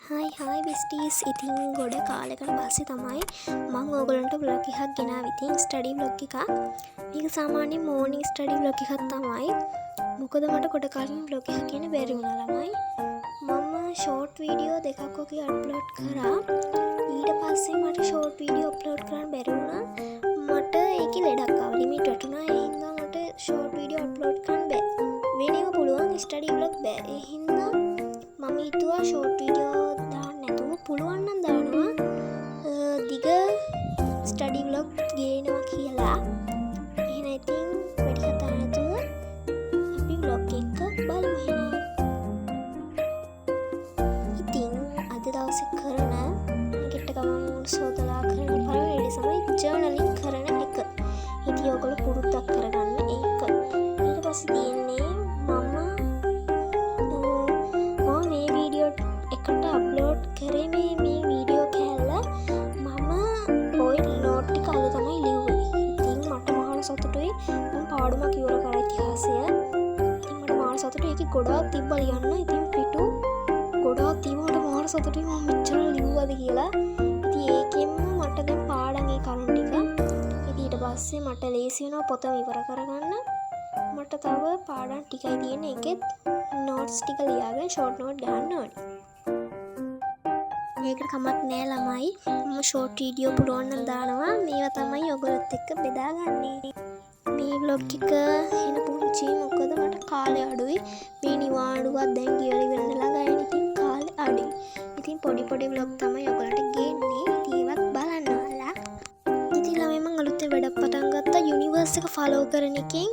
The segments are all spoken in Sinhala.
හයි බිස්ටීස්. ඉතින් ගොඩ කාලෙකට පස්සේ තමයි මම ඕගොල්ලන්ට බ්ලොග් එකක් ගෙනාවේ. ඉතින් ස්ටඩි බ්ලොග් එකක්. මේක සාමාන්‍යයෙන් මෝර්නින් ස්ටඩි බ්ලොග් එකක් තමයි. මොකද මට ගොඩ කාලෙකින් බ්ලොග් එකක් කියන්න බැරි වුණා ළමයි. මම ෂෝට් වීඩියෝ දෙකක් වගේ අප්ලෝඩ් කරා. ඊට පස්සේ මට ෂෝට් වීඩියෝ අප්ලෝඩ් කරන්න බැරි වුණා. මට ඒකේ ලෙඩක් ආවා. ලිමිට් වැටුණා. ඒ හින්දා මට ෂෝට් වීඩියෝ අප්ලෝඩ් කරන්න බෑ. වෙනේම පුළුවන් ස්ටඩි බ්ලොග් බෑ. ඒ හින්දා මම හිතුවා ෂෝට් වීඩියෝ දාන්න නැතුව පුළුවන් නම් දානවා දිග ස්ටඩි බ්ලොග් ගේනවා කියලා. එහෙනම් ඉතින් වැඩි කතා නැතුව අපි බ්ලොග් එක බලමු එහෙනම්. ඉතින් අද දවසේ කරන ගෙට ගමන් සෝදලා කරන පළවෙනි තමයි ජර්නලින් කරන එක. ඉතින් ඔයගොල්ලෝ පුරුද්දක් කරගන්න ඒක. ඊට පස්සේ තියෙන්නේ අප්ලෝඩ් කරේ මේ වීඩියෝ කෑල්ල මම ඔය නෝට් ටික අද තමයි ලිව්වේ. ඉතින් මට මහා සතුටුයි මම පාඩමක් ඉවර කරා ඉතිහාසය. ඉතින් මට මහා සතුටුයි ඒකේ ගොඩාක් තිබ්බා ලියන්න. ඉතින් පිටු ගොඩාක් තිබුණාට මහා සතුටුයි මම මෙච්චර ලිව්වද කියලා. ඉතින් ඒකෙන්ම මට දැන් පාඩම් ඒ කරුණු ටික. ඉතින් ඊට පස්සේ මට ලේසි වෙනවා පොතම ඉවර කරගන්න. මට තව පාඩම් ටිකයි තියෙන්නේ. ඒකෙත් නෝට්ස් ටික ලියාගෙන ෂෝට් නෝට් ගන්න ඕනේ. ඒකට කමක් නෑ ළමයි. මම ෂෝට් වීඩියෝ පුළුවන් නම් දානවා. මේවා තමයි ඔයගොල්ලොත් එක්ක බෙදාගන්නේ. මේ vlog එක එන පුංචි මොකද මට කාලේ අඩුයි. මේ නිවාඩුවක් දැන් ගියලා ඉවරන ළඟයි. ඉතින් කාලේ අඩුයි. ඉතින් පොඩි vlog තමයි ඔයගොල්ලන්ට ගේන්නේ. ඉතින් ඒවත් බලන්න ඔයාලා. ඉතින් ළමයි මම අලුතෙන් වැඩක් පටන් ගත්තා. යුනිවර්ස් එක ෆලෝ කරන එකෙන්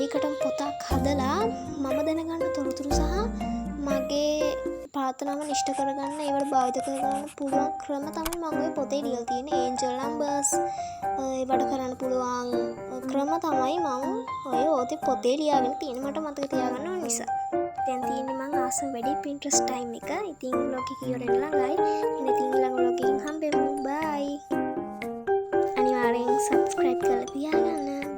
ඒකටම පොතක් හදලා මම දැනගන්න තොරතුරු සහ මගේ ප්‍රාර්ථනාව නිෂ්ඨ කරගන්න ඒවට භාවිත කරගන්න පුළුවන් ක්‍රම තමයි මම ඔය පොතේ ලියලා තියෙන්නේ. ඒන්ජල් නම්බර්ස් ඒවට කරන්න පුළුවන් ක්‍රම තමයි මම ඔය පොතේ ලියාගෙන තියෙන්නේ. මට මතක තියාගන්න ඕන නිසා. දැන් තියෙන්නේ මම ආසම වැඩි Pinterest time එක. ඉතින් vlog එක ඉවරෙන්න ළඟයි. ඉතින් ඊළඟ vlog එකකින් හම්බෙමු. බයි. අනිවාර්යෙන් subscribe කරලා තියාගන්න.